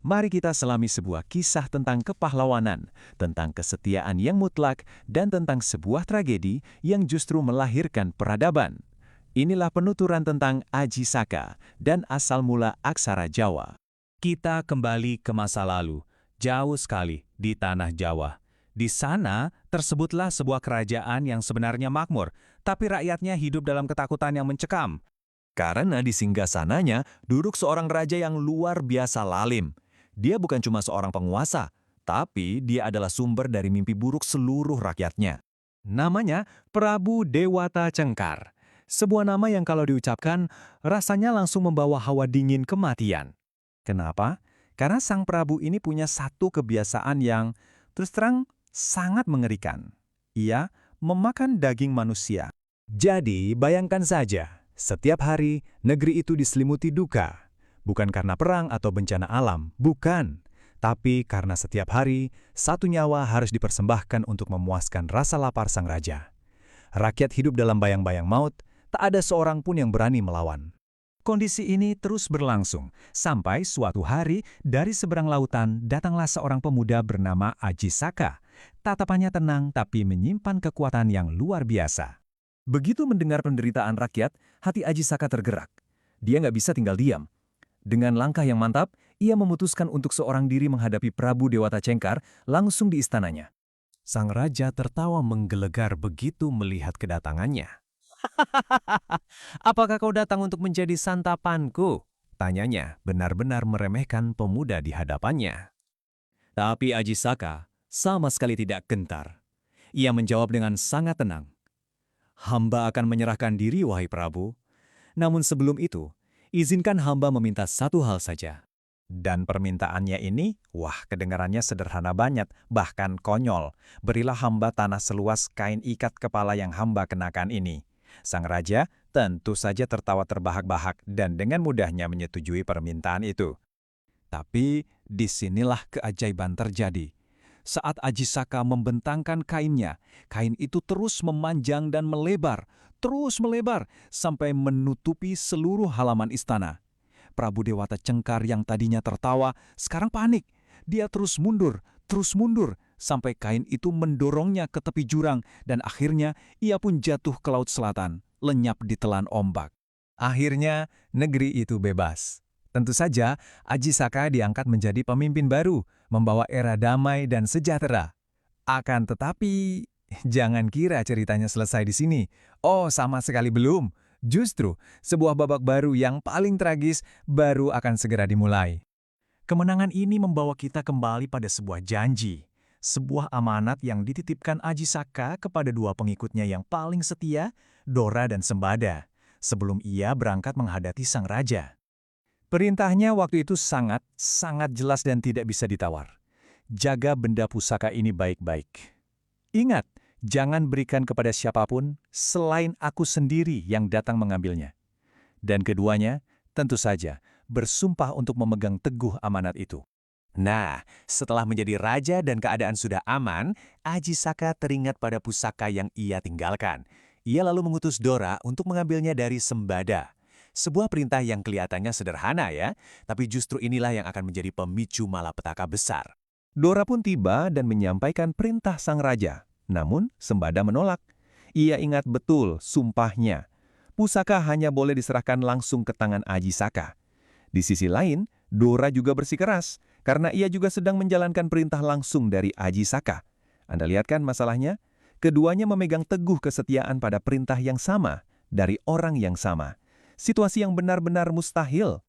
Mari kita selami sebuah kisah tentang kepahlawanan, tentang kesetiaan yang mutlak, dan tentang sebuah tragedi yang justru melahirkan peradaban. Inilah penuturan tentang Aji Saka dan asal mula aksara Jawa. Kita kembali ke masa lalu, jauh sekali di tanah Jawa. Di sana tersebutlah sebuah kerajaan yang sebenarnya makmur, tapi rakyatnya hidup dalam ketakutan yang mencekam. Karena di singgasananya duduk seorang raja yang luar biasa lalim. Dia bukan cuma seorang penguasa, tapi dia adalah sumber dari mimpi buruk seluruh rakyatnya. Namanya Prabu Dewata Cengkar. Sebuah nama yang kalau diucapkan, rasanya langsung membawa hawa dingin kematian. Kenapa? Karena sang Prabu ini punya satu kebiasaan yang, terus terang, sangat mengerikan. Ia memakan daging manusia. Jadi, bayangkan saja, setiap hari negeri itu diselimuti duka. Bukan karena perang atau bencana alam, bukan. Tapi karena setiap hari, satu nyawa harus dipersembahkan untuk memuaskan rasa lapar sang raja. Rakyat hidup dalam bayang-bayang maut, tak ada seorang pun yang berani melawan. Kondisi ini terus berlangsung, sampai suatu hari dari seberang lautan datanglah seorang pemuda bernama Aji Saka. Tatapannya tenang tapi menyimpan kekuatan yang luar biasa. Begitu mendengar penderitaan rakyat, hati Aji Saka tergerak. Dia nggak bisa tinggal diam. Dengan langkah yang mantap, ia memutuskan untuk seorang diri menghadapi Prabu Dewata Cengkar langsung di istananya. Sang raja tertawa menggelegar begitu melihat kedatangannya. "Apakah kau datang untuk menjadi santapanku?" tanyanya, benar-benar meremehkan pemuda di hadapannya. Tapi Aji Saka sama sekali tidak gentar. Ia menjawab dengan sangat tenang. "Hamba akan menyerahkan diri, wahai Prabu. Namun sebelum itu, izinkan hamba meminta satu hal saja." Dan permintaannya ini, kedengarannya sederhana banget, bahkan konyol. "Berilah hamba tanah seluas kain ikat kepala yang hamba kenakan ini." Sang raja tentu saja tertawa terbahak-bahak dan dengan mudahnya menyetujui permintaan itu. Tapi disinilah keajaiban terjadi. Saat Aji Saka membentangkan kainnya, kain itu terus memanjang dan melebar, terus melebar, sampai menutupi seluruh halaman istana. Prabu Dewata Cengkar yang tadinya tertawa, sekarang panik. Dia terus mundur, sampai kain itu mendorongnya ke tepi jurang, dan akhirnya ia pun jatuh ke laut selatan, lenyap ditelan ombak. Akhirnya, negeri itu bebas. Tentu saja, Aji Saka diangkat menjadi pemimpin baru, membawa era damai dan sejahtera. Akan tetapi, jangan kira ceritanya selesai di sini. Oh, sama sekali belum. Justru, sebuah babak baru yang paling tragis baru akan segera dimulai. Kemenangan ini membawa kita kembali pada sebuah janji. Sebuah amanat yang dititipkan Aji Saka kepada dua pengikutnya yang paling setia, Dora dan Sembada, sebelum ia berangkat menghadapi sang raja. Perintahnya waktu itu sangat jelas dan tidak bisa ditawar. Jaga benda pusaka ini baik-baik. Ingat, jangan berikan kepada siapapun selain aku sendiri yang datang mengambilnya. Dan keduanya, tentu saja, bersumpah untuk memegang teguh amanat itu. Nah, setelah menjadi raja dan keadaan sudah aman, Aji Saka teringat pada pusaka yang ia tinggalkan. Ia lalu mengutus Dora untuk mengambilnya dari Sembada. Sebuah perintah yang kelihatannya sederhana ya, tapi justru inilah yang akan menjadi pemicu malapetaka besar. Dora pun tiba dan menyampaikan perintah sang raja. Namun, Sembada menolak. Ia ingat betul sumpahnya. Pusaka hanya boleh diserahkan langsung ke tangan Aji Saka. Di sisi lain, Dora juga bersikeras, karena ia juga sedang menjalankan perintah langsung dari Aji Saka. Anda lihat kan masalahnya? Keduanya memegang teguh kesetiaan pada perintah yang sama, dari orang yang sama. Situasi yang benar-benar mustahil.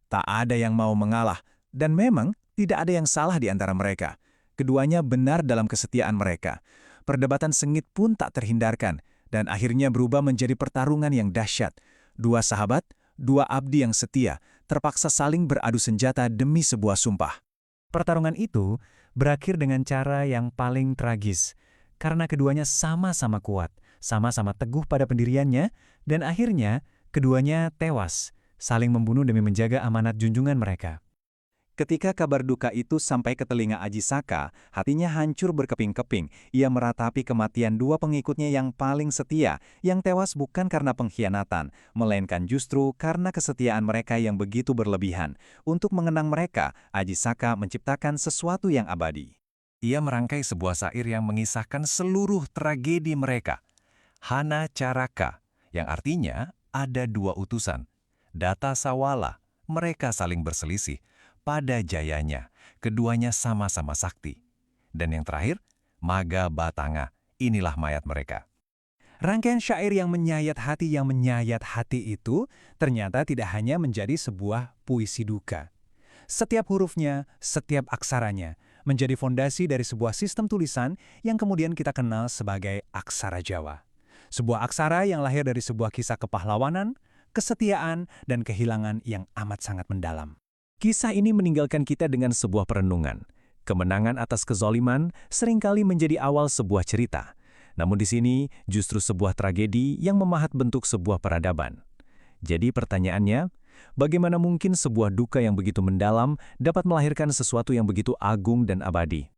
Tak ada yang mau mengalah, dan memang tidak ada yang salah di antara mereka. Keduanya benar dalam kesetiaan mereka. Perdebatan sengit pun tak terhindarkan, dan akhirnya berubah menjadi pertarungan yang dahsyat. Dua sahabat, dua abdi yang setia, terpaksa saling beradu senjata demi sebuah sumpah. Pertarungan itu berakhir dengan cara yang paling tragis, karena keduanya sama-sama kuat, sama-sama teguh pada pendiriannya, dan akhirnya keduanya tewas, saling membunuh demi menjaga amanat junjungan mereka. Ketika kabar duka itu sampai ke telinga Aji Saka, hatinya hancur berkeping-keping. Ia meratapi kematian dua pengikutnya yang paling setia, yang tewas bukan karena pengkhianatan, melainkan justru karena kesetiaan mereka yang begitu berlebihan. Untuk mengenang mereka, Aji Saka menciptakan sesuatu yang abadi. Ia merangkai sebuah syair yang mengisahkan seluruh tragedi mereka. Hana Caraka, yang artinya ada dua utusan. Data Sawala, mereka saling berselisih. Pada jayanya, keduanya sama-sama sakti. Dan yang terakhir, Maga Batanga, inilah mayat mereka. Rangkaian syair yang menyayat hati itu ternyata tidak hanya menjadi sebuah puisi duka. Setiap hurufnya, setiap aksaranya, menjadi fondasi dari sebuah sistem tulisan yang kemudian kita kenal sebagai aksara Jawa. Sebuah aksara yang lahir dari sebuah kisah kepahlawanan, kesetiaan, dan kehilangan yang amat sangat mendalam. Kisah ini meninggalkan kita dengan sebuah perenungan. Kemenangan atas kezoliman seringkali menjadi awal sebuah cerita. Namun di sini justru sebuah tragedi yang memahat bentuk sebuah peradaban. Jadi pertanyaannya, bagaimana mungkin sebuah duka yang begitu mendalam dapat melahirkan sesuatu yang begitu agung dan abadi?